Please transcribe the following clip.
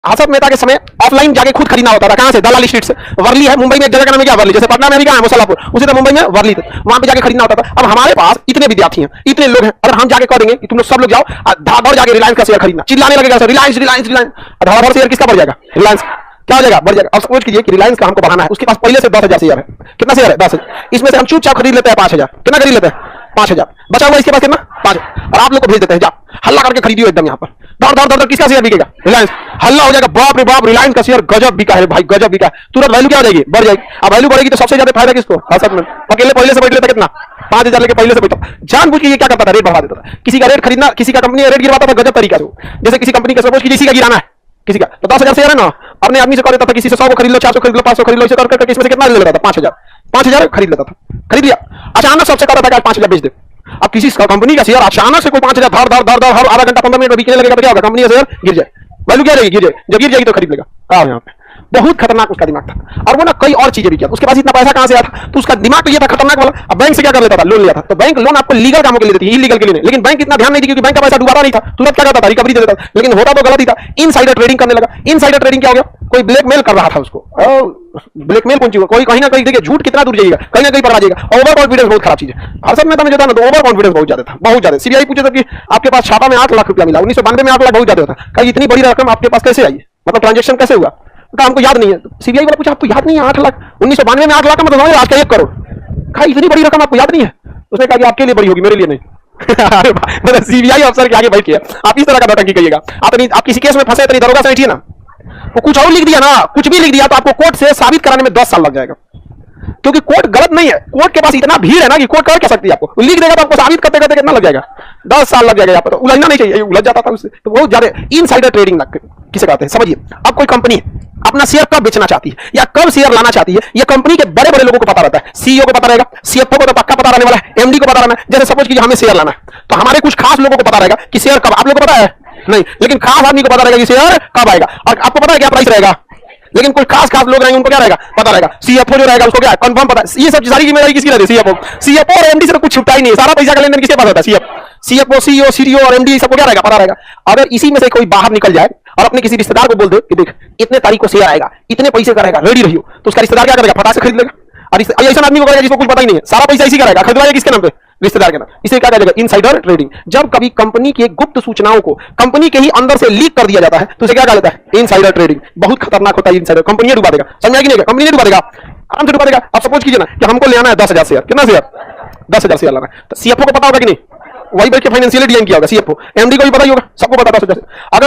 आसफ मेहता के समय ऑफलाइन जाके खुद खरीदना होता था। कहां से? दलाली स्ट्रीट से। वर्ली है मुंबई में, एक जगह का नाम है क्या? वर्ली। जैसे पटना में भी क्या है? मुसल्लापुर। उसी तरह मुंबई में वर्ली, वहां पे जाके खरीदना होता था। अब हमारे पास इतने विद्यार्थी हैं, इतने लोग हैं, अगर हम जाके कह देंगे कि तुम लोग सब लोग जाओ धाड़ जाके रिलायंस का शेयर खरीदना, चिल्लाने लगेगा रिलायंस रिलायंस रिलायंस, धाड़ शेयर किसका बढ़ जाएगा? रिलायंस। क्या हो जाएगा? बढ़ जाएगा। अब समझ कीजिए कि रिलायंस का हमको बढ़ाना है, उसके पास पहले से 10,000 शेयर है। कितना शेयर है? 10,000। इसमें से हम चुपचाप खरीद लेते हैं 5,000। कितना खरीद लेते हैं? 5,000। बचा हुआ इसके पास कितना? 5। और आप लोग को भेज देते हैं, जा हल्ला करके खरीदियो एकदम यहाँ पर। दौड़ दौड़ दौड़, किसका शेयर बिकेगा? रिलायंस। हल्ला हो जाएगा, बाप रे बाप, रिलायंस का शेयर गजब बिका है भाई, गजब बिका है। तुरंत वैल्यू क्या हो जाएगी? बढ़ जाएगी। अब वैल्यू बढ़ेगी तो सबसे ज्यादा फायदा किसको? असद में। अकेले पहले से बैठ लेता कितना? 5,000 लेके पहले से बैठा, जानबूझ के ये क्या करता था? रेट बढ़ा देता था। किसी का रेट खरीदना, किसी का कंपनी रेट गिरवाता था गजब तरीका से। जैसे किसी कंपनी का सपोज कीजिए किसी का गिराना है, किसी का तो 10,000 शेयर है ना, अपने आदमी से कह देता था किसी से 100 को खरीद लो, 400 खरीद लो, 500 खरीद लो, इसे करके इसमें से कितना ले लेता था? 5,000। 5,000 खरीद लेता था, खरीद लिया। अचानक सबसे कहता था कि 5,000 बेच दे। अब किसी कंपनी का शेयर अचानक से कोई 5,000 धर धर धर धर हर आधा घंटा 15 मिनट में बिकने लगेगा तो क्या होगा? कंपनी का शेयर गिर जाए, वैल्यू क्या रहेगी? गिर जाए। जब गिर जाएगी तो खरीद लेगा। यहाँ पे बहुत खतरनाक उसका दिमाग था। और वो ना कई और चीजें भी किया। उसके पास इतना पैसा कहां से आया था? तो उसका दिमाग तो ये था खतरनाक वाला। अब बैंक से क्या कर लेता था? लोन लिया था। तो बैंक लोन आपको लीगल कामों के लिए देती है, इलीगल के लिए नहीं। लेकिन बैंक इतना ध्यान नहीं दी क्योंकि बैंक का पैसा डूबा नहीं था, तुरंत क्या करता था? रिकवरी दे देता था। लेकिन होता तो गलत ही था। इनसाइडर ट्रेडिंग करने लगा। इनसाइडर ट्रेडिंग क्या हो गया? कोई ब्लैकमेल कर रहा था उसको। ब्लैकमेल कौन चीज? कोई कहीं ना कहीं देखिए झूठ कितना दूर जाएगा, कहीं ना कहीं पकड़ा जाएगा। ओवर कॉन्फिडेंस बहुत खराब चीज है। हर्षद मेहता में जो था ना, तो ओवर कॉन्फिडेंस बहुत ज्यादा था, बहुत ज्यादा। सीबीआई पूछे था कि आपके पास छापा में 8 लाख रुपया मिला, 1992 में 8 लाख बहुत ज्यादा था। कहीं इतनी बड़ी रकम आपके पास कैसे आई? मतलब ट्रांजेक्शन कैसे हुआ? तो हमको याद नहीं है। सीबीआई वाला पूछा आपको याद नहीं है? 8 लाख 1992 में 8 लाख का मतलब आज का 1 करोड़। कहा इतनी बड़ी रकम आपको याद नहीं है? उसने कहा कि आपके लिए बड़ी होगी, मेरे लिए नहीं। मतलब सीबीआई अफसर के आगे बैठ के आप इस तरह का नौटंकी कहिएगा। आप किसी केस में फंसे तो दरोगा से बैठिए ना, वो कुछ और लिख दिया ना, कुछ भी लिख दिया तो आपको कोर्ट से साबित कराने में 10 साल लग जाएगा। क्योंकि कोर्ट गलत नहीं है, कोर्ट के पास इतना भीड़ है ना कि कोर्ट कर क्या सकती है आपको। लिख देगा तो आपको साबित करते करते कितना लग जाएगा? 10 साल लग जाएगा। यहाँ पर उलझना नहीं चाहिए, उलझ जाता था उससे। तो बहुत ज्यादा इनसाइडर ट्रेडिंग किसे कहते हैं समझिए। अब कोई कंपनी अपना शेयर कब बेचना चाहती है या कब शेयर लाना चाहती है, यह कंपनी के बड़े बड़े लोगों को पता रहता है। सीईओ को पता रहेगा, सीएफओ को तो पक्का पता रहने वाला है, एमडी को पता रहना है। जैसे सपोज कीजिए हमें शेयर लाना है तो हमारे कुछ खास लोगों को पता रहेगा कि शेयर कब। आप लोगों को पता है नहीं, लेकिन खास आदमी को पता रहेगा कि शेयर कब आएगा। और आपको पता है क्या प्राइस रहेगा, लेकिन कोई खास लोग रहेंगे उनको क्या रहेगा? पता रहेगा। सीएफओ जो रहेगा उसको क्या कंफर्म पता है। ये सब सारी जिम्मेदारी किसकी रहती है? सीएफओ और एमडी से तो कुछ छुपता ही नहीं। सारा पैसा का लेन देन किसके पास होता है? सीएफओ, सीईओ, सीडीओ और एमडी सबको क्या रहेगा? पता रहेगा। अगर इसी में से कोई बाहर निकल जाए और अपने किसी रिश्तेदार को बोल दे कि देख इतने तारीख को शेयर आएगा, इतने पैसे का रहेगा, रेडी रहियो, तो उसका रिश्तेदार क्या करेगा? फटाक से खरीद लेगा। और ऐसा आदमी को करेगा जिसको कुछ पता ही नहीं है, सारा पैसा इसी का रहेगा, खरीदवाएगा किसके नाम पे? रिश्तेदार के नाम। इसे क्या कहा जाएगा? Insider trading. जब कभी कंपनी की गुप्त सूचनाओं को कंपनी के ही अंदर से लीक कर दिया जाता है तो उसे क्या कहा जाता है? Insider trading. बहुत खतरनाक होता है इनसाइडर। कंपनी डुबा देगा, समझ आएगी नहीं? कंपनी डुबा देगा, आराम से डुबा देगा। अब सपोज कीजिए ना कि हमको ले आना है 10,000 शेयर। कितना शेयर? 10,000 शेयर लाना है। तो सीएफओ को पता होगा कि नहीं? वही बैठ के फाइनेंशियल डीलिंग किया होगा सीएफओ, एमडी को भी पता ही होगा, सबको पता 10,000। अगर